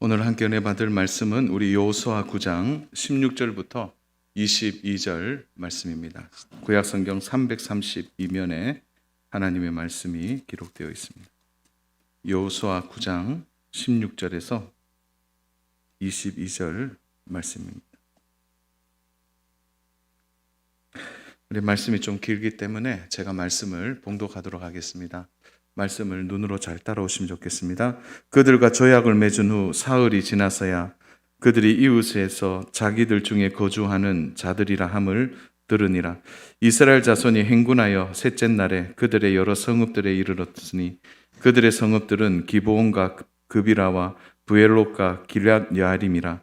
오늘 함께 은혜 받을 말씀은 우리 여호수아 9장 16절부터 22절 말씀입니다. 구약 성경 332면에 하나님의 말씀이 기록되어 있습니다. 여호수아 9장 16절에서 22절 말씀입니다. 우리 말씀이 좀 길기 때문에 제가 말씀을 봉독하도록 하겠습니다. 말씀을 눈으로 잘 따라오시면 좋겠습니다. 그들과 조약을 맺은 후 사흘이 지나서야 그들이 이웃에서 자기들 중에 거주하는 자들이라 함을 들으니라. 이스라엘 자손이 행군하여 셋째 날에 그들의 여러 성읍들에 이르렀으니 그들의 성읍들은 기브온과 그비라와 부엘롯과 길앗 여아림이라.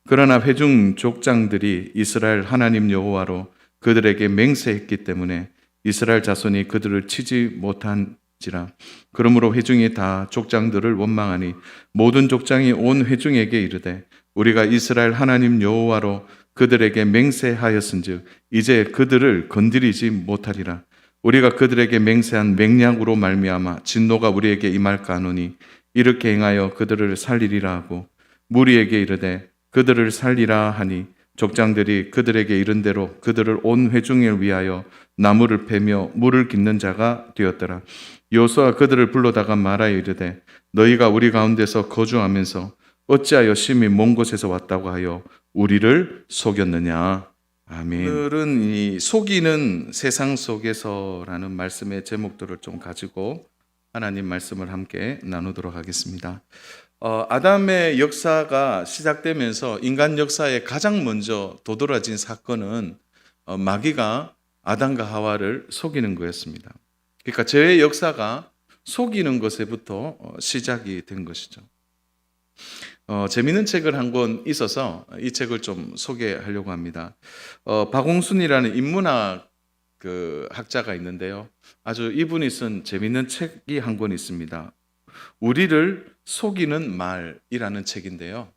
그러나 회중 족장들이 이스라엘 하나님 여호와로 그들에게 맹세했기 때문에 이스라엘 자손이 그들을 치지 못한지라. 그러므로 회중이 다 족장들을 원망하니 모든 족장이 온 회중에게 이르되 우리가 이스라엘 하나님 여호와로 그들에게 맹세하였은즉 이제 그들을 건드리지 못하리라. 우리가 그들에게 맹세한 맹약으로 말미암아 진노가 우리에게 임할까 하노니 이렇게 행하여 그들을 살리리라 하고 무리에게 이르되 그들을 살리라 하니 족장들이 그들에게 이른 대로 그들을 온 회중을 위하여 나무를 패며 물을 깃는 자가 되었더라. 여호수아가 그들을 불러다가 말하여 이르되 너희가 우리 가운데서 거주하면서 어찌하여 심히 먼 곳에서 왔다고 하여 우리를 속였느냐. 아멘. 오늘은 이 속이는 세상 속에서라는 말씀의 제목들을 좀 가지고 하나님 말씀을 함께 나누도록 하겠습니다. 아담의 역사가 시작되면서 인간 역사에 가장 먼저 도드라진 사건은 마귀가 아담과 하와를 속이는 거였습니다. 그러니까 죄의 역사가 속이는 것에부터 시작이 된 것이죠. 재미있는 책을 한 권 있어서 이 책을 좀 소개하려고 합니다. 박홍순이라는 인문학 학자가 있는데요. 아주 이분이 쓴 재미있는 책이 한 권 있습니다. 우리를 속이는 말이라는 책인데요.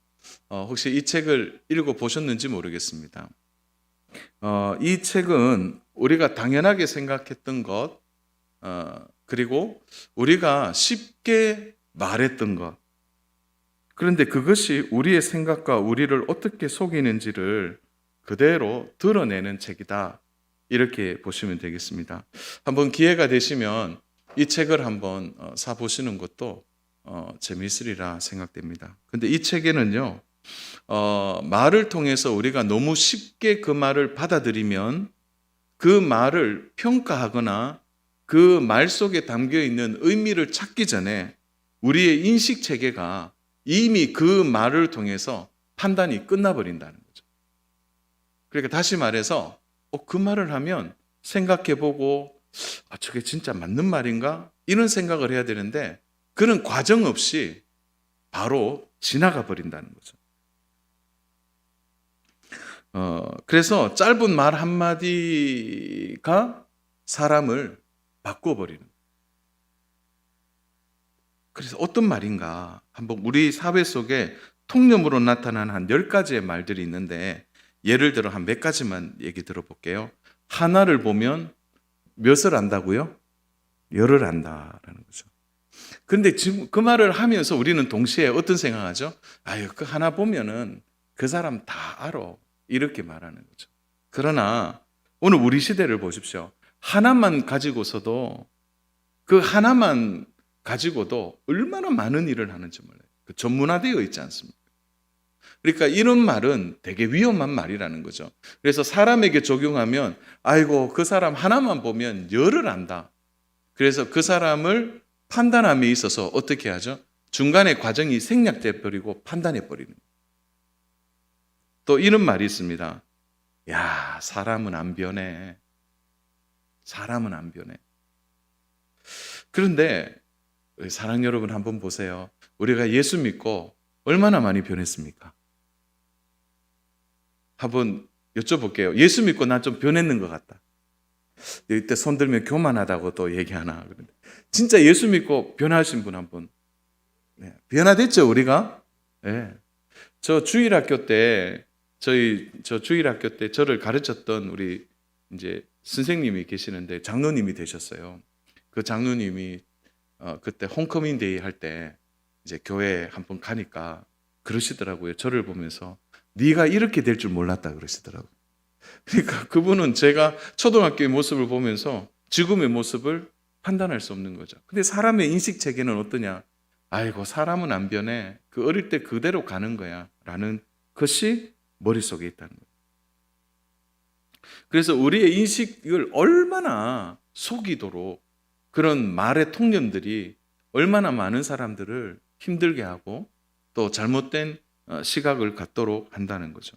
혹시 이 책을 읽어보셨는지 모르겠습니다. 이 책은 우리가 당연하게 생각했던 것, 그리고 우리가 쉽게 말했던 것, 그런데 그것이 우리의 생각과 우리를 어떻게 속이는지를 그대로 드러내는 책이다. 이렇게 보시면 되겠습니다. 한번 기회가 되시면 이 책을 한번 사보시는 것도 재미있으리라 생각됩니다. 근데 이 책에는요, 말을 통해서 우리가 너무 쉽게 그 말을 받아들이면 그 말을 평가하거나 그 말 속에 담겨 있는 의미를 찾기 전에 우리의 인식 체계가 이미 그 말을 통해서 판단이 끝나버린다는 거죠. 그러니까 다시 말해서 그 말을 하면 생각해보고 저게 진짜 맞는 말인가? 이런 생각을 해야 되는데 그런 과정 없이 바로 지나가 버린다는 거죠. 그래서 짧은 말 한마디가 사람을 바꿔버리는 거예요. 그래서 어떤 말인가? 한번 우리 사회 속에 통념으로 나타나는 한 10가지의 말들이 있는데 예를 들어 한 몇 가지만 얘기 들어볼게요. 하나를 보면 몇을 안다고요? 열을 안다라는 거죠. 그런데 지금 그 말을 하면서 우리는 동시에 어떤 생각하죠? 그 하나 보면은 그 사람 다 알아. 이렇게 말하는 거죠. 그러나 오늘 우리 시대를 보십시오. 하나만 가지고서도 그 하나만 가지고도 얼마나 많은 일을 하는지 몰라요. 전문화되어 있지 않습니까? 그러니까 이런 말은 되게 위험한 말이라는 거죠. 그래서 사람에게 적용하면 그 사람 하나만 보면 열을 안다. 그래서 그 사람을 판단함에 있어서 어떻게 하죠? 중간에 과정이 생략돼 버리고 판단해 버리는 거예요. 또 이런 말이 있습니다. 사람은 안 변해. 사람은 안 변해. 그런데 사랑 여러분 한번 보세요. 우리가 예수 믿고 얼마나 많이 변했습니까? 한번 여쭤볼게요. 예수 믿고 난 좀 변했는 것 같다. 이때 손 들면 교만하다고 또 얘기하나. 진짜 예수 믿고 변하신 분 한번. 변화됐죠, 우리가? 네. 저 주일학교 때 저를 가르쳤던 우리 이제 선생님이 계시는데 장로님이 되셨어요. 그 장로님이 그때 홈커밍 데이 할 때 이제 교회 한번 가니까 그러시더라고요. 저를 보면서 네가 이렇게 될 줄 몰랐다 그러시더라고요. 그러니까 그분은 제가 초등학교의 모습을 보면서 지금의 모습을 판단할 수 없는 거죠. 근데 사람의 인식 체계는 어떠냐? 아이고, 사람은 안 변해. 그 어릴 때 그대로 가는 거야. 라는 것이 머릿속에 있다는 거예요. 그래서 우리의 인식을 얼마나 속이도록 그런 말의 통념들이 얼마나 많은 사람들을 힘들게 하고 또 잘못된 시각을 갖도록 한다는 거죠.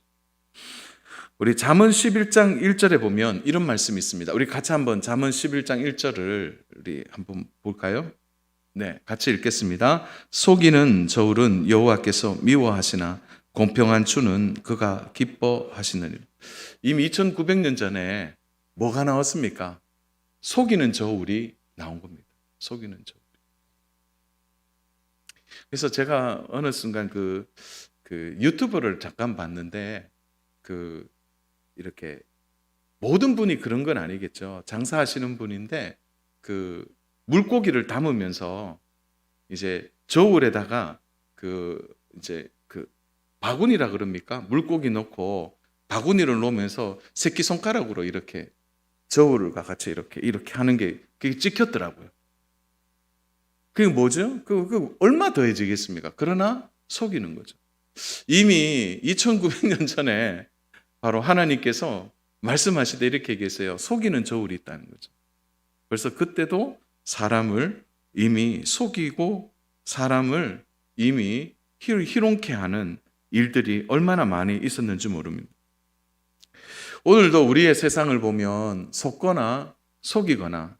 우리 잠언 11장 1절에 보면 이런 말씀이 있습니다. 우리 같이 한번 잠언 11장 1절을 우리 한번 볼까요? 네, 같이 읽겠습니다. 속이는 저울은 여호와께서 미워하시나 공평한 주는 그가 기뻐하시느니라. 이미 2900년 전에 뭐가 나왔습니까? 속이는 저울이 나온 겁니다. 속이는 저울. 그래서 제가 어느 순간 그 유튜브를 잠깐 봤는데 이렇게 모든 분이 그런 건 아니겠죠. 장사하시는 분인데 물고기를 담으면서 이제 저울에다가 이제 바구니라 그럽니까? 물고기 넣고 바구니를 놓으면서 새끼손가락으로 이렇게 저울과 같이 이렇게 하는 게 그게 찍혔더라고요. 그게 뭐죠? 얼마 더해지겠습니까? 그러나 속이는 거죠. 이미 2900년 전에 바로 하나님께서 말씀하시되 이렇게 얘기했어요. 속이는 저울이 있다는 거죠. 그래서 그때도 사람을 이미 속이고 사람을 이미 희롱케 하는 일들이 얼마나 많이 있었는지 모릅니다. 오늘도 우리의 세상을 보면 속거나 속이거나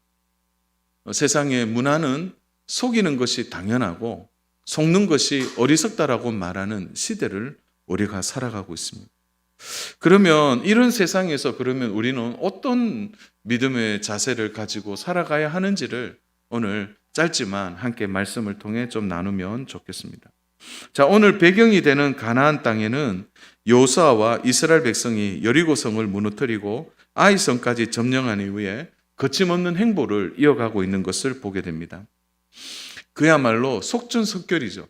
세상의 문화는 속이는 것이 당연하고 속는 것이 어리석다라고 말하는 시대를 우리가 살아가고 있습니다. 그러면 이런 세상에서 그러면 우리는 어떤 믿음의 자세를 가지고 살아가야 하는지를 오늘 짧지만 함께 말씀을 통해 좀 나누면 좋겠습니다. 자, 오늘 배경이 되는 가나안 땅에는 여호수아와 이스라엘 백성이 여리고성을 무너뜨리고 아이성까지 점령한 이후에 거침없는 행보를 이어가고 있는 것을 보게 됩니다. 그야말로 속전속결이죠.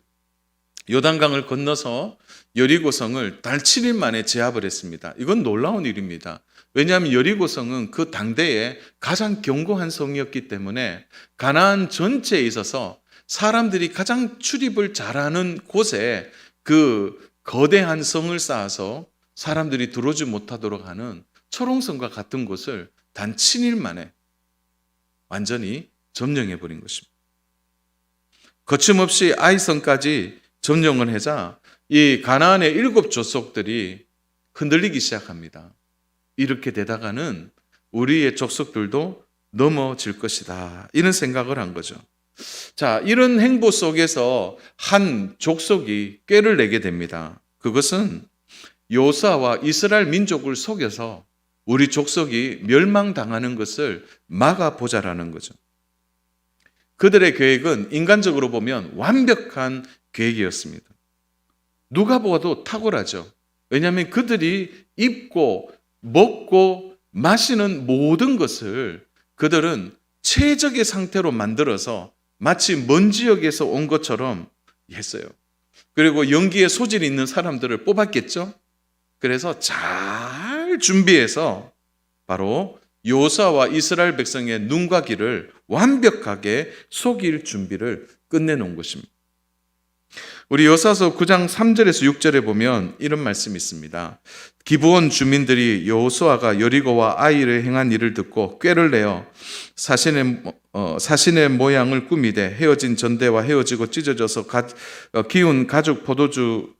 요단강을 건너서 여리고성을 달 7일 만에 제압을 했습니다. 이건 놀라운 일입니다. 왜냐하면 여리고성은 그 당대에 가장 견고한 성이었기 때문에 가나안 전체에 있어서 사람들이 가장 출입을 잘하는 곳에 그 거대한 성을 쌓아서 사람들이 들어오지 못하도록 하는 초롱성과 같은 곳을 단 7일 만에 완전히 점령해버린 것입니다. 거침없이 아이성까지 점령을 하자 이 가나안의 7 족속들이 흔들리기 시작합니다. 이렇게 되다가는 우리의 족속들도 넘어질 것이다. 이런 생각을 한 거죠. 자, 이런 행보 속에서 한 족속이 꾀를 내게 됩니다. 그것은 여호수아와 이스라엘 민족을 속여서 우리 족속이 멸망당하는 것을 막아보자라는 거죠. 그들의 계획은 인간적으로 보면 완벽한 계획이었습니다. 누가 보아도 탁월하죠. 왜냐하면 그들이 입고 먹고 마시는 모든 것을 그들은 최적의 상태로 만들어서 마치 먼 지역에서 온 것처럼 했어요. 그리고 연기에 소질이 있는 사람들을 뽑았겠죠. 그래서 잘 준비해서 바로 여호수아와 이스라엘 백성의 눈과 귀를 완벽하게 속일 준비를 끝내놓은 것입니다. 우리 여호수아서 9장 3절에서 6절에 보면 이런 말씀이 있습니다. 기브온 주민들이 여호수아가 여리고와 아이를 행한 일을 듣고 꾀를 내어 사신의 모양을 꾸미되 헤어진 전대와 헤어지고 찢어져서 기운 가죽 포도주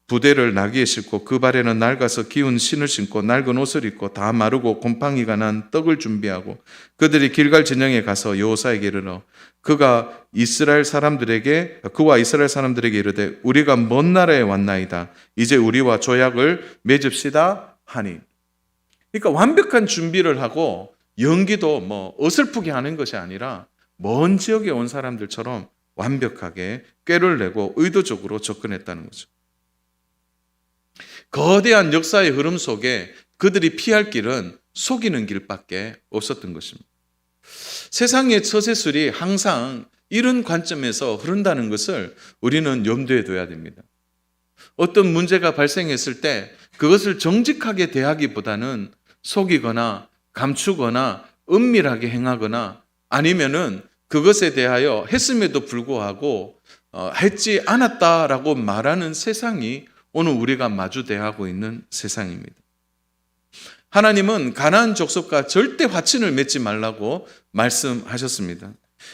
부대를 나귀에 싣고 그 발에는 낡아서 기운 신을 신고 낡은 옷을 입고 다 마르고 곰팡이가 난 떡을 준비하고 그들이 길갈 진영에 가서 여호수아에게 이르러 그와 이스라엘 사람들에게 이르되 우리가 먼 나라에 왔나이다. 이제 우리와 조약을 맺읍시다 하니. 그러니까 완벽한 준비를 하고 연기도 어설프게 하는 것이 아니라 먼 지역에 온 사람들처럼 완벽하게 꾀를 내고 의도적으로 접근했다는 거죠. 거대한 역사의 흐름 속에 그들이 피할 길은 속이는 길밖에 없었던 것입니다. 세상의 처세술이 항상 이런 관점에서 흐른다는 것을 우리는 염두에 둬야 됩니다. 어떤 문제가 발생했을 때 그것을 정직하게 대하기보다는 속이거나 감추거나 은밀하게 행하거나 아니면은 그것에 대하여 했음에도 불구하고 했지 않았다라고 말하는 세상이 오늘 우리가 마주대하고 있는 세상입니다. 하나님은 가나안 족속과 절대 화친을 맺지 말라고 말씀하셨습니다.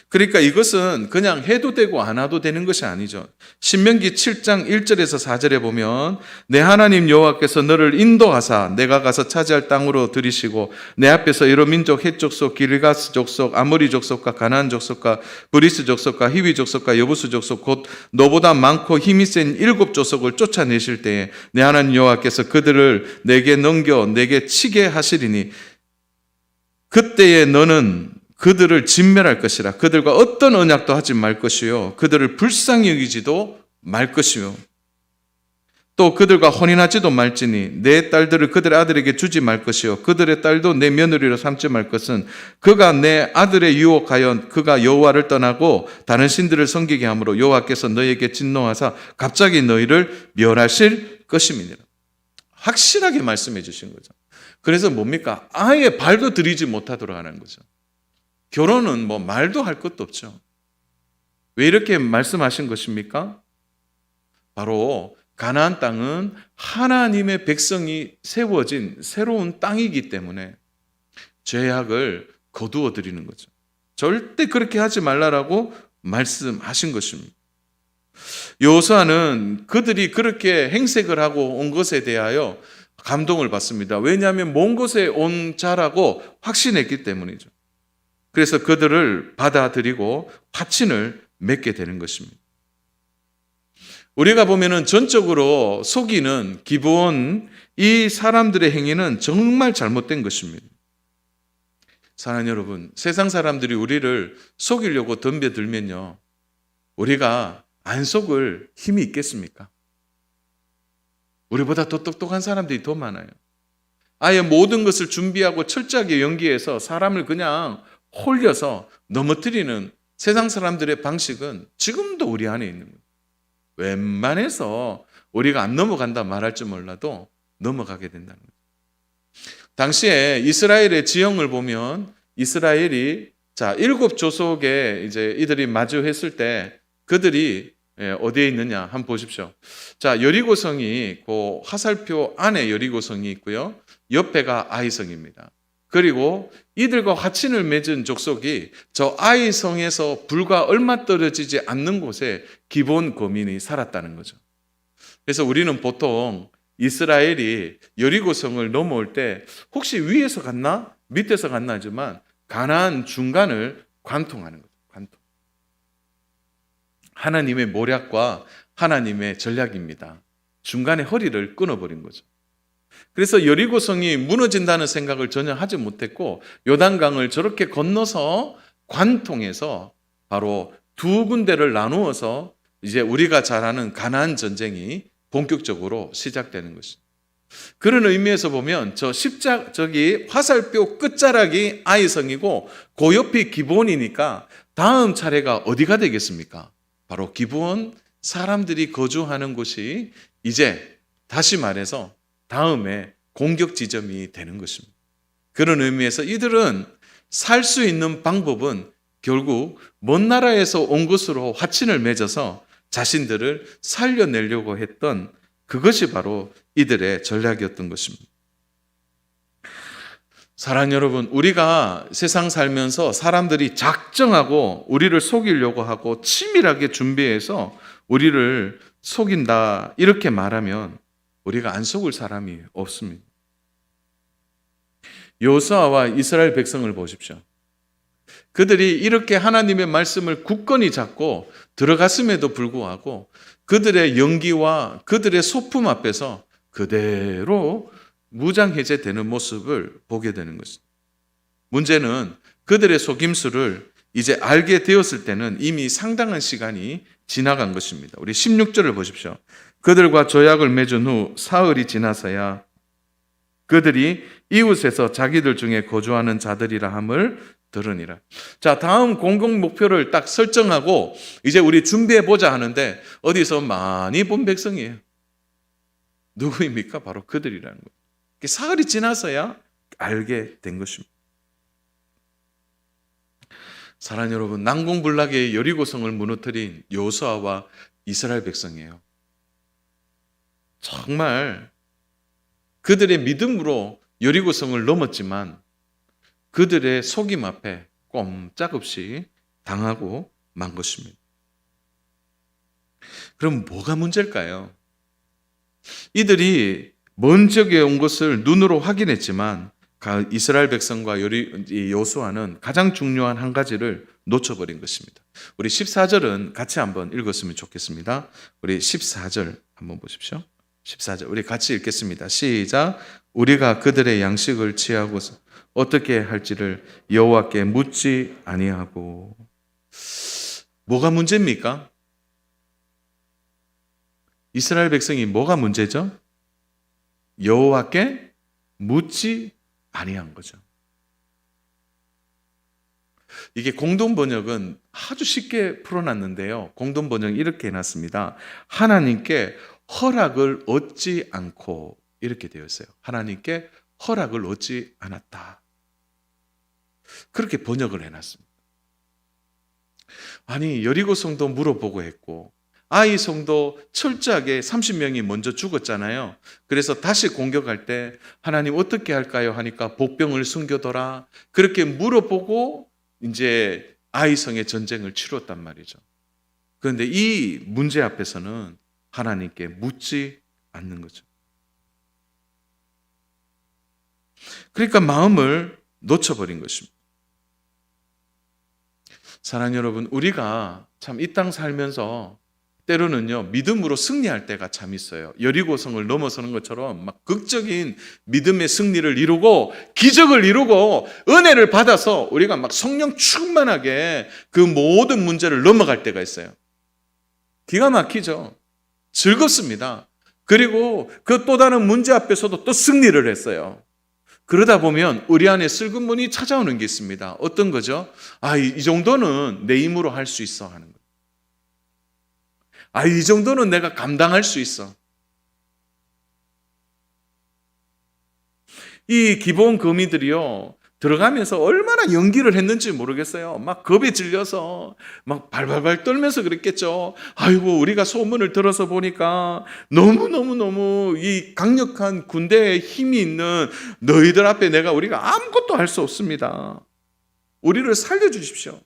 그러니까 이것은 그냥 해도 되고 안 해도 되는 것이 아니죠. 신명기 7장 1절에서 4절에 보면 내 하나님 여호와께서 너를 인도하사 내가 가서 차지할 땅으로 들이시고 내 앞에서 여러 민족 헷 족속 기르가스 족속 아모리 족속과 가나안 족속과 브리스 족속과 히위 족속과 여부스 족속 곧 너보다 많고 힘이 센 7 족속을 쫓아내실 때에 내 하나님 여호와께서 그들을 내게 넘겨 내게 치게 하시리니 그때에 너는 그들을 진멸할 것이라. 그들과 어떤 언약도 하지 말 것이요 그들을 불쌍히 여기지도 말 것이요 또 그들과 혼인하지도 말지니 내 딸들을 그들의 아들에게 주지 말 것이요 그들의 딸도 내 며느리로 삼지 말 것은 그가 내 아들의 유혹하여 그가 여호와를 떠나고 다른 신들을 섬기게 하므로 여호와께서 너희에게 진노하사 갑자기 너희를 멸하실 것임이니라. 확실하게 말씀해 주신 거죠. 그래서 뭡니까? 아예 발도 들이지 못하도록 하는 거죠. 결혼은 뭐 말도 할 것도 없죠. 왜 이렇게 말씀하신 것입니까? 바로 가나안 땅은 하나님의 백성이 세워진 새로운 땅이기 때문에 죄악을 거두어 드리는 거죠. 절대 그렇게 하지 말라라고 말씀하신 것입니다. 여호수아는 그들이 그렇게 행색을 하고 온 것에 대하여 감동을 받습니다. 왜냐하면 먼 곳에 온 자라고 확신했기 때문이죠. 그래서 그들을 받아들이고 화친을 맺게 되는 것입니다. 우리가 보면은 전적으로 속이는 기본 이 사람들의 행위는 정말 잘못된 것입니다. 사랑하는 여러분, 세상 사람들이 우리를 속이려고 덤벼들면요, 우리가 안 속을 힘이 있겠습니까? 우리보다 더 똑똑한 사람들이 더 많아요. 아예 모든 것을 준비하고 철저하게 연기해서 사람을 그냥 홀려서 넘어뜨리는 세상 사람들의 방식은 지금도 우리 안에 있는 거예요. 웬만해서 우리가 안 넘어간다 말할 줄 몰라도 넘어가게 된다는 거예요. 당시에 이스라엘의 지형을 보면 이스라엘이 7 조속에 이제 이들이 마주했을 때 그들이 어디에 있느냐 한번 보십시오. 여리고성이 그 화살표 안에 여리고성이 있고요. 옆에가 아이성입니다. 그리고 이들과 화친을 맺은 족속이 저 아이성에서 불과 얼마 떨어지지 않는 곳에 기본 거민이 살았다는 거죠. 그래서 우리는 보통 이스라엘이 여리고성을 넘어올 때 혹시 위에서 갔나 밑에서 갔나 하지만 가나안 중간을 관통하는 거죠. 관통. 하나님의 모략과 하나님의 전략입니다. 중간에 허리를 끊어버린 거죠. 그래서 여리고성이 무너진다는 생각을 전혀 하지 못했고 요단강을 저렇게 건너서 관통해서 바로 2 군데를 나누어서 이제 우리가 잘 아는 가나안 전쟁이 본격적으로 시작되는 것입니다. 그런 의미에서 보면 저기 화살표 끝자락이 아이성이고 그 옆이 기본이니까 다음 차례가 어디가 되겠습니까? 바로 기본 사람들이 거주하는 곳이 이제 다시 말해서 다음에 공격 지점이 되는 것입니다. 그런 의미에서 이들은 살 수 있는 방법은 결국 먼 나라에서 온 것으로 화친을 맺어서 자신들을 살려내려고 했던 그것이 바로 이들의 전략이었던 것입니다. 사랑하는 여러분, 우리가 세상 살면서 사람들이 작정하고 우리를 속이려고 하고 치밀하게 준비해서 우리를 속인다 이렇게 말하면 우리가 안 속을 사람이 없습니다. 여호수아와 이스라엘 백성을 보십시오. 그들이 이렇게 하나님의 말씀을 굳건히 잡고 들어갔음에도 불구하고 그들의 연기와 그들의 소품 앞에서 그대로 무장해제되는 모습을 보게 되는 것입니다. 문제는 그들의 속임수를 이제 알게 되었을 때는 이미 상당한 시간이 지나간 것입니다. 우리 16절을 보십시오. 그들과 조약을 맺은 후 사흘이 지나서야 그들이 이웃에서 자기들 중에 거주하는 자들이라 함을 들으니라. 다음 공격 목표를 딱 설정하고 이제 우리 준비해 보자 하는데 어디서 많이 본 백성이에요. 누구입니까? 바로 그들이라는 거예요. 사흘이 지나서야 알게 된 것입니다. 사랑하는 여러분, 난공불락의 여리고성을 무너뜨린 여호수아와 이스라엘 백성이에요. 정말 그들의 믿음으로 여리고성을 넘었지만 그들의 속임 앞에 꼼짝없이 당하고 만 것입니다. 그럼 뭐가 문제일까요? 이들이 먼 적에 온 것을 눈으로 확인했지만 이스라엘 백성과 여호수아는 가장 중요한 한 가지를 놓쳐버린 것입니다. 우리 14절은 같이 한번 읽었으면 좋겠습니다. 우리 14절 한번 보십시오. 14절 우리 같이 읽겠습니다. 시작. 우리가 그들의 양식을 취하고서 어떻게 할지를 여호와께 묻지 아니하고. 뭐가 문제입니까? 이스라엘 백성이 뭐가 문제죠? 여호와께 묻지 아니한 거죠. 이게 공동 번역은 아주 쉽게 풀어놨는데요. 공동 번역 이렇게 해놨습니다. 하나님께 허락을 얻지 않고 이렇게 되어 있어요. 하나님께 허락을 얻지 않았다. 그렇게 번역을 해놨습니다. 아니 여리고성도 물어보고 했고 아이 성도 철저하게 30명이 먼저 죽었잖아요. 그래서 다시 공격할 때 하나님 어떻게 할까요? 하니까 복병을 숨겨둬라. 그렇게 물어보고 이제 아이 성의 전쟁을 치렀단 말이죠. 그런데 이 문제 앞에서는 하나님께 묻지 않는 거죠. 그러니까 마음을 놓쳐버린 것입니다. 사랑하는 여러분, 우리가 참 이 땅 살면서 때로는요 믿음으로 승리할 때가 참 있어요. 여리고성을 넘어서는 것처럼 막 극적인 믿음의 승리를 이루고 기적을 이루고 은혜를 받아서 우리가 막 성령 충만하게 그 모든 문제를 넘어갈 때가 있어요. 기가 막히죠. 즐겁습니다. 그리고 그 또 다른 문제 앞에서도 또 승리를 했어요. 그러다 보면 우리 안에 슬픈 문이 찾아오는 게 있습니다. 어떤 거죠? 이 정도는 내 힘으로 할 수 있어 하는 거예요. 이 정도는 내가 감당할 수 있어. 이 기본 거미들이요 들어가면서 얼마나 연기를 했는지 모르겠어요. 막 겁에 질려서 막 발발발 떨면서 그랬겠죠. 아이고 우리가 소문을 들어서 보니까 너무 이 강력한 군대의 힘이 있는 너희들 앞에 우리가 아무것도 할 수 없습니다. 우리를 살려주십시오.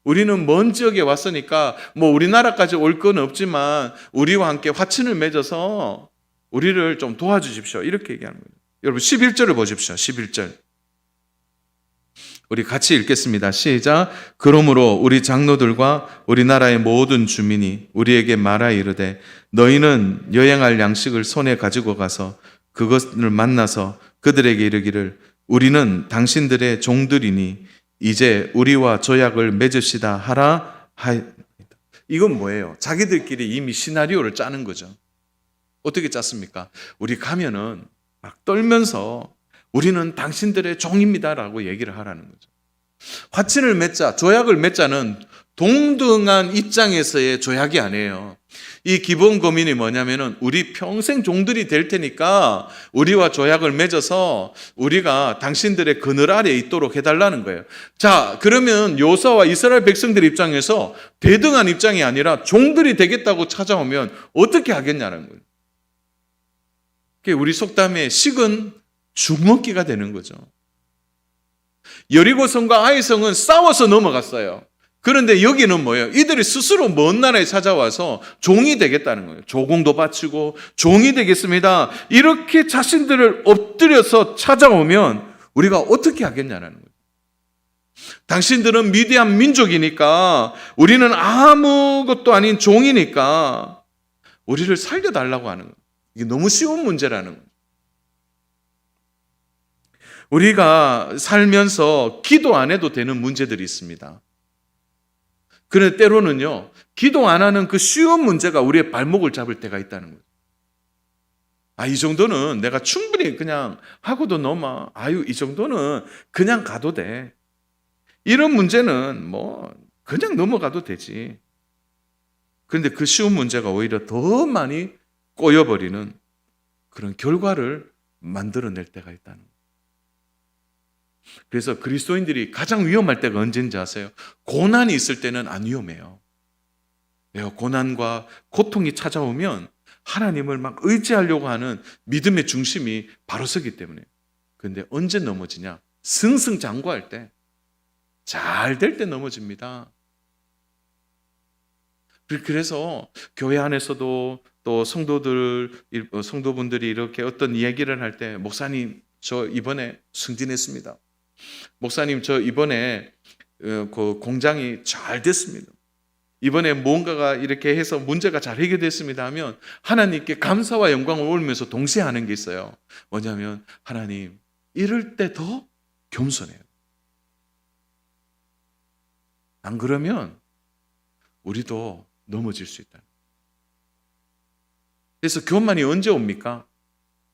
우리는 먼 지역에 왔으니까 우리나라까지 올 건 없지만 우리와 함께 화친을 맺어서 우리를 좀 도와주십시오. 이렇게 얘기하는 거예요. 여러분 11절을 보십시오. 11절 우리 같이 읽겠습니다. 시작. 그러므로 우리 장로들과 우리나라의 모든 주민이 우리에게 말하 이르되 너희는 여행할 양식을 손에 가지고 가서 그것을 만나서 그들에게 이르기를 우리는 당신들의 종들이니 이제 우리와 조약을 맺읍시다 하라 하였다. 이건 뭐예요? 자기들끼리 이미 시나리오를 짜는 거죠. 어떻게 짰습니까? 우리 가면은 막 떨면서 우리는 당신들의 종입니다라고 얘기를 하라는 거죠. 화친을 맺자, 조약을 맺자는 동등한 입장에서의 조약이 아니에요. 이 기본 고민이 뭐냐면은 우리 평생 종들이 될 테니까 우리와 조약을 맺어서 우리가 당신들의 그늘 아래에 있도록 해달라는 거예요. 자, 그러면 여호수아와 이스라엘 백성들 입장에서 대등한 입장이 아니라 종들이 되겠다고 찾아오면 어떻게 하겠냐는 거예요. 우리 속담에 식은 죽먹기가 되는 거죠. 여리고성과 아이성은 싸워서 넘어갔어요. 그런데 여기는 뭐예요? 이들이 스스로 먼 나라에 찾아와서 종이 되겠다는 거예요. 조공도 바치고 종이 되겠습니다. 이렇게 자신들을 엎드려서 찾아오면 우리가 어떻게 하겠냐는 거예요. 당신들은 미디안 민족이니까 우리는 아무것도 아닌 종이니까 우리를 살려달라고 하는 거예요. 이게 너무 쉬운 문제라는 거예요. 우리가 살면서 기도 안 해도 되는 문제들이 있습니다. 그런데 때로는요, 기도 안 하는 그 쉬운 문제가 우리의 발목을 잡을 때가 있다는 거예요. 이 정도는 내가 충분히 그냥 하고도 넘어. 이 정도는 그냥 가도 돼. 이런 문제는 그냥 넘어가도 되지. 그런데 그 쉬운 문제가 오히려 더 많이 꼬여버리는 그런 결과를 만들어낼 때가 있다는 거예요. 그래서 그리스도인들이 가장 위험할 때가 언제인지 아세요? 고난이 있을 때는 안 위험해요. 고난과 고통이 찾아오면 하나님을 막 의지하려고 하는 믿음의 중심이 바로 서기 때문에. 그런데 언제 넘어지냐? 승승장구할 때, 잘 될 때 넘어집니다. 그래서 교회 안에서도 또 성도분들이 이렇게 어떤 이야기를 할 때, 목사님 저 이번에 승진했습니다. 목사님 저 이번에 그 공장이 잘 됐습니다. 이번에 뭔가가 이렇게 해서 문제가 잘 해결됐습니다 하면 하나님께 감사와 영광을 올리면서 동시에 하는 게 있어요. 뭐냐면 하나님 이럴 때 더 겸손해요. 안 그러면 우리도 넘어질 수 있다. 그래서 교만이 언제 옵니까?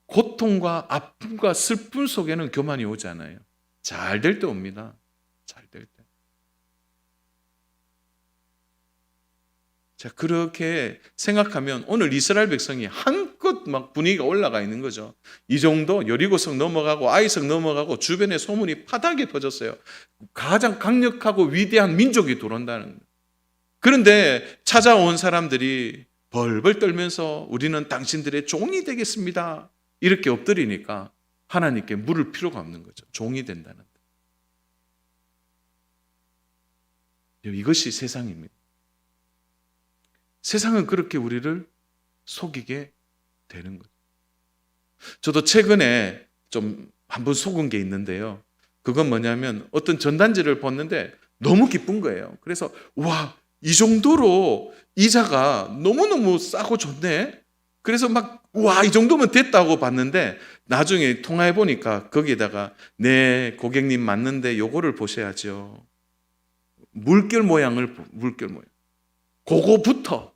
고통과 아픔과 슬픔 속에는 교만이 오지 않아요. 잘 될 때 옵니다. 잘 될 때. 자, 그렇게 생각하면 오늘 이스라엘 백성이 한껏 막 분위기가 올라가 있는 거죠. 이 정도 여리고성 넘어가고 아이성 넘어가고 주변에 소문이 파다하게 퍼졌어요. 가장 강력하고 위대한 민족이 들어온다는 거예요. 그런데 찾아온 사람들이 벌벌 떨면서 우리는 당신들의 종이 되겠습니다. 이렇게 엎드리니까 하나님께 물을 필요가 없는 거죠. 종이 된다는 데. 이것이 세상입니다. 세상은 그렇게 우리를 속이게 되는 거죠. 저도 최근에 좀 한번 속은 게 있는데요. 그건 뭐냐면 어떤 전단지를 봤는데 너무 기쁜 거예요. 그래서 와, 이 정도로 이자가 너무너무 싸고 좋네. 그래서 막 와, 이 정도면 됐다고 봤는데 나중에 통화해 보니까 거기에다가 네, 고객님 맞는데 요거를 보셔야죠. 물결 모양. 그거부터.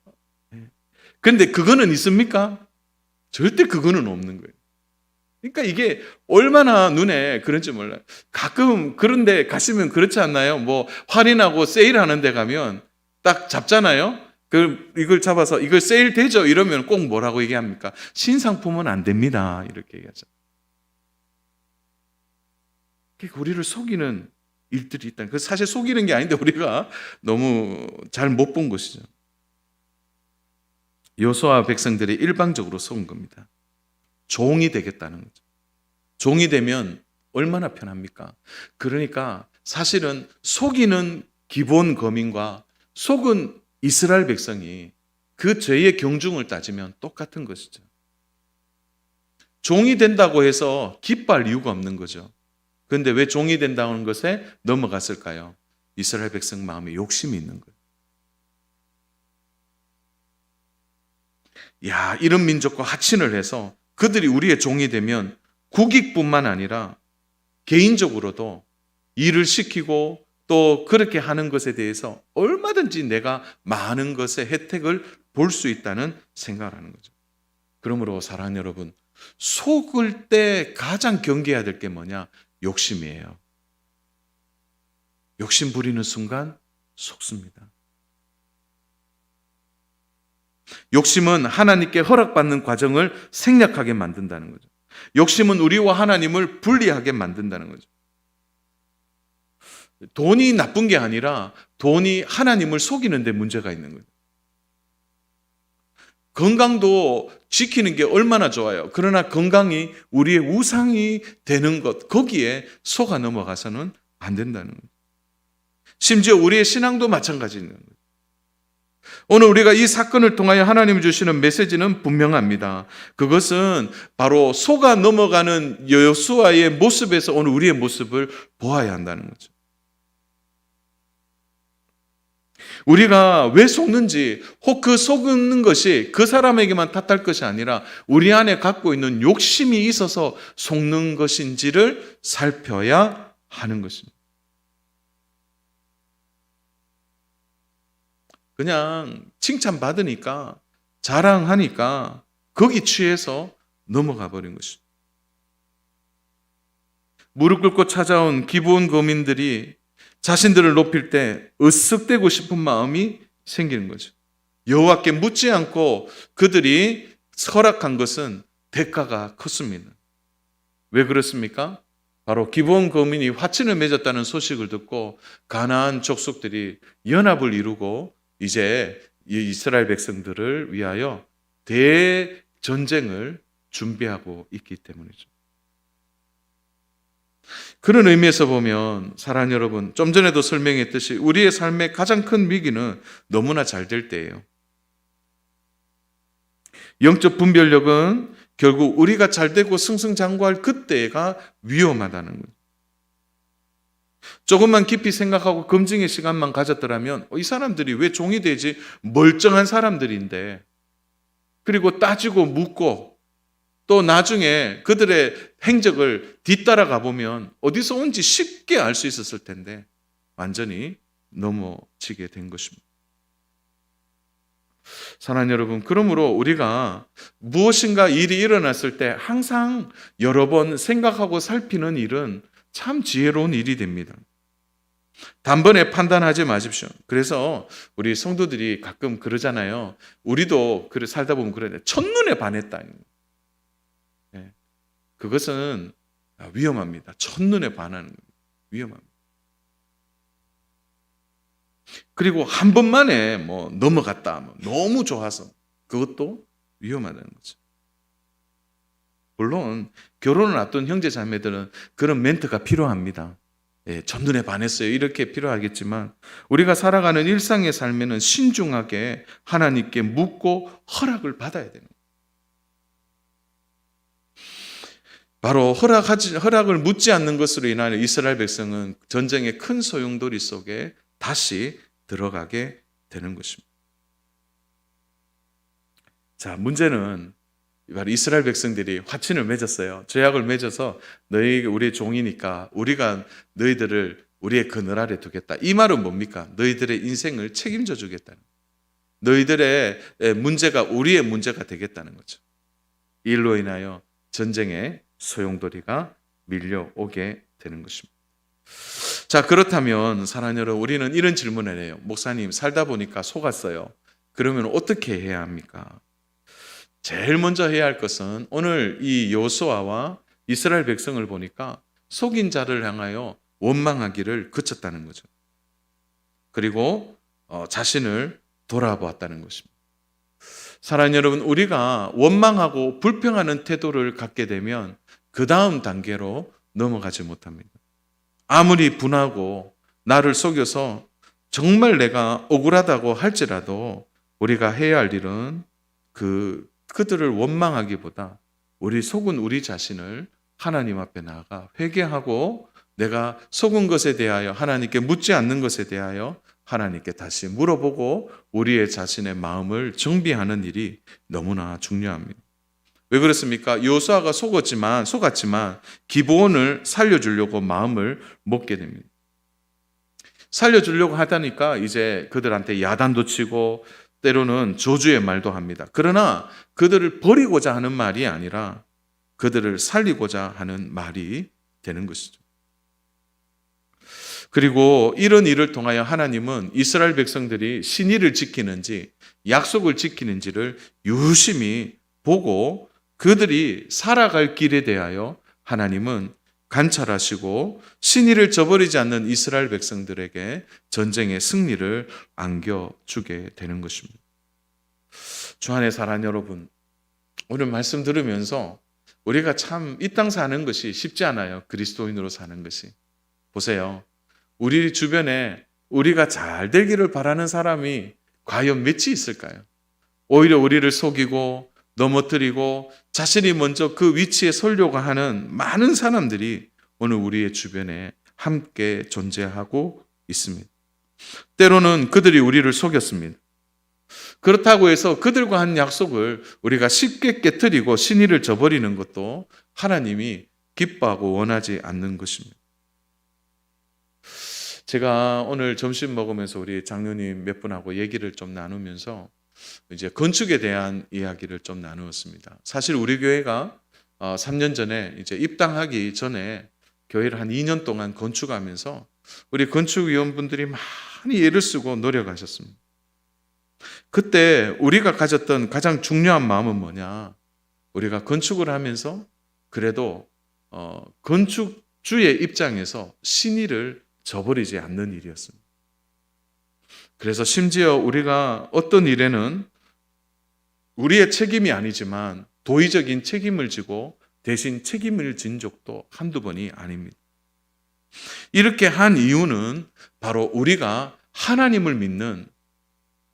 근데 그거는 있습니까? 절대 그거는 없는 거예요. 그러니까 이게 얼마나 눈에 그런지 몰라요. 가끔 그런데 가시면 그렇지 않나요? 뭐 할인하고 세일하는 데 가면 딱 잡잖아요. 이걸 잡아서 이걸 세일 되죠? 이러면 꼭 뭐라고 얘기합니까? 신상품은 안 됩니다. 이렇게 얘기하죠. 그러니까 우리를 속이는 일들이 있다. 그 사실 속이는 게 아닌데 우리가 너무 잘 못 본 것이죠. 여호수아 백성들이 일방적으로 속은 겁니다. 종이 되겠다는 거죠. 종이 되면 얼마나 편합니까? 그러니까 사실은 속이는 기본 거민과 속은 이스라엘 백성이 그 죄의 경중을 따지면 똑같은 것이죠. 종이 된다고 해서 기뻐할 이유가 없는 거죠. 그런데 왜 종이 된다는 것에 넘어갔을까요? 이스라엘 백성 마음에 욕심이 있는 거예요. 야, 이런 민족과 하친을 해서 그들이 우리의 종이 되면 국익뿐만 아니라 개인적으로도 일을 시키고 또 그렇게 하는 것에 대해서 얼마든지 내가 많은 것의 혜택을 볼 수 있다는 생각을 하는 거죠. 그러므로 사랑하는 여러분, 속을 때 가장 경계해야 될 게 뭐냐? 욕심이에요. 욕심 부리는 순간 속습니다. 욕심은 하나님께 허락받는 과정을 생략하게 만든다는 거죠. 욕심은 우리와 하나님을 분리하게 만든다는 거죠. 돈이 나쁜 게 아니라 돈이 하나님을 속이는 데 문제가 있는 거예요. 건강도 지키는 게 얼마나 좋아요. 그러나 건강이 우리의 우상이 되는 것, 거기에 속아 넘어가서는 안 된다는 거예요. 심지어 우리의 신앙도 마찬가지인 거예요. 오늘 우리가 이 사건을 통하여 하나님이 주시는 메시지는 분명합니다. 그것은 바로 속아 넘어가는 여호수아의 모습에서 오늘 우리의 모습을 보아야 한다는 거죠. 우리가 왜 속는지, 혹 그 속는 것이 그 사람에게만 탓할 것이 아니라 우리 안에 갖고 있는 욕심이 있어서 속는 것인지를 살펴야 하는 것입니다. 그냥 칭찬받으니까, 자랑하니까 거기 취해서 넘어가 버린 것입니다. 무릎 꿇고 찾아온 기본 거민들이 자신들을 높일 때 으쓱대고 싶은 마음이 생기는 거죠. 여호와께 묻지 않고 그들이 허락한 것은 대가가 컸습니다. 왜 그렇습니까? 바로 기브온 거민이 화친을 맺었다는 소식을 듣고 가나안 족속들이 연합을 이루고 이제 이 이스라엘 백성들을 위하여 대전쟁을 준비하고 있기 때문이죠. 그런 의미에서 보면 사랑하는 여러분, 좀 전에도 설명했듯이 우리의 삶의 가장 큰 위기는 너무나 잘 될 때예요. 영적 분별력은 결국 우리가 잘 되고 승승장구할 그때가 위험하다는 거예요. 조금만 깊이 생각하고 검증의 시간만 가졌더라면 이 사람들이 왜 종이 되지? 멀쩡한 사람들인데, 그리고 따지고 묻고 또 나중에 그들의 행적을 뒤따라가 보면 어디서 온지 쉽게 알 수 있었을 텐데 완전히 넘어지게 된 것입니다. 사랑하는 여러분, 그러므로 우리가 무엇인가 일이 일어났을 때 항상 여러 번 생각하고 살피는 일은 참 지혜로운 일이 됩니다. 단번에 판단하지 마십시오. 그래서 우리 성도들이 가끔 그러잖아요. 우리도 그래 살다 보면 그래, 첫눈에 반했다. 그것은 위험합니다. 첫눈에 반하는 겁니다. 위험합니다. 그리고 한 번만에 넘어갔다, 너무 좋아서 그것도 위험하다는 거죠. 물론 결혼을 앞둔 형제 자매들은 그런 멘트가 필요합니다. 첫눈에 반했어요, 이렇게 필요하겠지만 우리가 살아가는 일상의 삶에는 신중하게 하나님께 묻고 허락을 받아야 됩니다. 바로 허락을 묻지 않는 것으로 인하여 이스라엘 백성은 전쟁의 큰 소용돌이 속에 다시 들어가게 되는 것입니다. 자, 문제는 바로 이스라엘 백성들이 화친을 맺었어요. 죄악을 맺어서 너희 우리의 종이니까 우리가 너희들을 우리의 그늘 아래 두겠다. 이 말은 뭡니까? 너희들의 인생을 책임져 주겠다는 거예요. 너희들의 문제가 우리의 문제가 되겠다는 거죠. 이 일로 인하여 전쟁의 소용돌이가 밀려오게 되는 것입니다. 자, 그렇다면 사랑하는 여러분, 우리는 이런 질문을 해요. 목사님, 살다 보니까 속았어요. 그러면 어떻게 해야 합니까? 제일 먼저 해야 할 것은 오늘 이 여호수아와 이스라엘 백성을 보니까 속인 자를 향하여 원망하기를 그쳤다는 거죠. 그리고 자신을 돌아보았다는 것입니다. 사랑하는 여러분, 우리가 원망하고 불평하는 태도를 갖게 되면 그 다음 단계로 넘어가지 못합니다. 아무리 분하고 나를 속여서 정말 내가 억울하다고 할지라도 우리가 해야 할 일은 그들을 원망하기보다 우리 속은 우리 자신을 하나님 앞에 나아가 회개하고 내가 속은 것에 대하여 하나님께 묻지 않는 것에 대하여 하나님께 다시 물어보고 우리의 자신의 마음을 정비하는 일이 너무나 중요합니다. 왜 그렇습니까? 여호수아가 속았지만 기브온을 살려주려고 마음을 먹게 됩니다. 살려주려고 하다니까 이제 그들한테 야단도 치고 때로는 저주의 말도 합니다. 그러나 그들을 버리고자 하는 말이 아니라 그들을 살리고자 하는 말이 되는 것이죠. 그리고 이런 일을 통하여 하나님은 이스라엘 백성들이 신의를 지키는지 약속을 지키는지를 유심히 보고 그들이 살아갈 길에 대하여 하나님은 관찰하시고 신의를 저버리지 않는 이스라엘 백성들에게 전쟁의 승리를 안겨주게 되는 것입니다. 주 안에 사랑하는 여러분, 오늘 말씀 들으면서 우리가 참 이 땅 사는 것이 쉽지 않아요. 그리스도인으로 사는 것이. 보세요. 우리 주변에 우리가 잘 되기를 바라는 사람이 과연 몇이 있을까요? 오히려 우리를 속이고 넘어뜨리고 자신이 먼저 그 위치에 서려고 하는 많은 사람들이 오늘 우리의 주변에 함께 존재하고 있습니다. 때로는 그들이 우리를 속였습니다. 그렇다고 해서 그들과 한 약속을 우리가 쉽게 깨트리고 신의를 저버리는 것도 하나님이 기뻐하고 원하지 않는 것입니다. 제가 오늘 점심 먹으면서 우리 장로님 몇 분하고 얘기를 좀 나누면서 이제 건축에 대한 이야기를 좀 나누었습니다. 사실 우리 교회가 3년 전에 이제 입당하기 전에 교회를 한 2년 동안 건축하면서 우리 건축위원분들이 많이 애를 쓰고 노력하셨습니다. 그때 우리가 가졌던 가장 중요한 마음은 뭐냐? 우리가 건축을 하면서 그래도 건축주의 입장에서 신의를 저버리지 않는 일이었습니다. 그래서 심지어 우리가 어떤 일에는 우리의 책임이 아니지만 도의적인 책임을 지고 대신 책임을 진 적도 한두 번이 아닙니다. 이렇게 한 이유는 바로 우리가 하나님을 믿는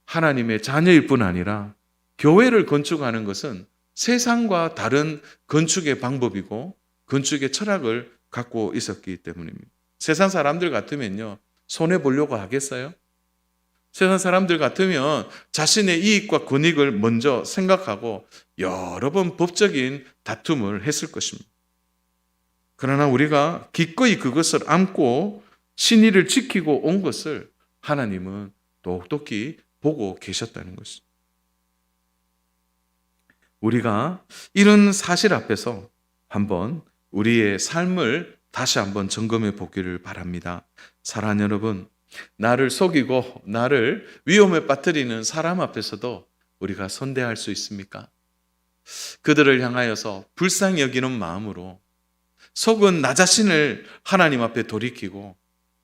하나님의 자녀일 뿐 아니라 교회를 건축하는 것은 세상과 다른 건축의 방법이고 건축의 철학을 갖고 있었기 때문입니다. 세상 사람들 같으면요, 손해 보려고 하겠어요? 세상 사람들 같으면 자신의 이익과 권익을 먼저 생각하고 여러 번 법적인 다툼을 했을 것입니다. 그러나 우리가 기꺼이 그것을 안고 신의를 지키고 온 것을 하나님은 똑똑히 보고 계셨다는 것입니다. 우리가 이런 사실 앞에서 한번 우리의 삶을 다시 한번 점검해 보기를 바랍니다. 사랑하는 여러분, 나를 속이고 나를 위험에 빠뜨리는 사람 앞에서도 우리가 선대할 수 있습니까? 그들을 향하여서 불쌍히 여기는 마음으로 속은 나 자신을 하나님 앞에 돌이키고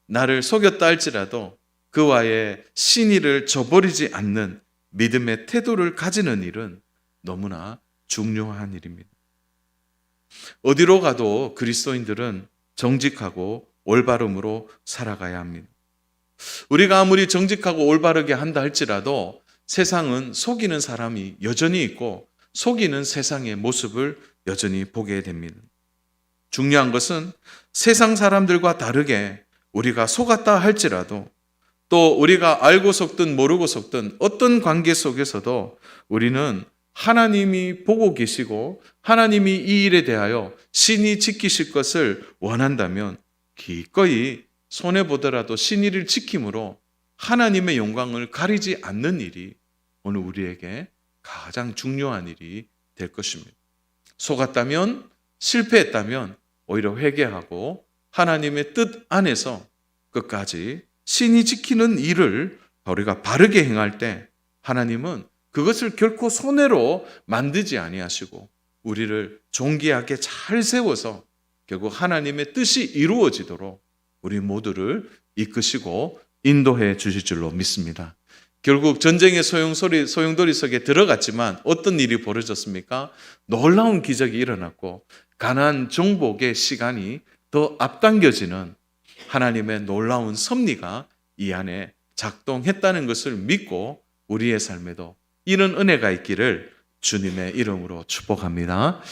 나를 속였다 할지라도 그와의 신의를 저버리지 않는 믿음의 태도를 가지는 일은 너무나 중요한 일입니다. 어디로 가도 그리스도인들은 정직하고 올바름으로 살아가야 합니다. 우리가 아무리 정직하고 올바르게 한다 할지라도 세상은 속이는 사람이 여전히 있고 속이는 세상의 모습을 여전히 보게 됩니다. 중요한 것은 세상 사람들과 다르게 우리가 속았다 할지라도 또 우리가 알고 속든 모르고 속든 어떤 관계 속에서도 우리는 하나님이 보고 계시고 하나님이 이 일에 대하여 신이 지키실 것을 원한다면 기꺼이 손해보더라도 신의를 지킴으로 하나님의 영광을 가리지 않는 일이 오늘 우리에게 가장 중요한 일이 될 것입니다. 속았다면, 실패했다면 오히려 회개하고 하나님의 뜻 안에서 끝까지 신이 지키는 일을 우리가 바르게 행할 때 하나님은 그것을 결코 손해로 만들지 아니하시고 우리를 존귀하게 잘 세워서 결국 하나님의 뜻이 이루어지도록 우리 모두를 이끄시고 인도해 주실 줄로 믿습니다. 결국 전쟁의 소용돌이석에 들어갔지만 어떤 일이 벌어졌습니까? 놀라운 기적이 일어났고 가나안 정복의 시간이 더 앞당겨지는 하나님의 놀라운 섭리가 이 안에 작동했다는 것을 믿고 우리의 삶에도 이런 은혜가 있기를 주님의 이름으로 축복합니다.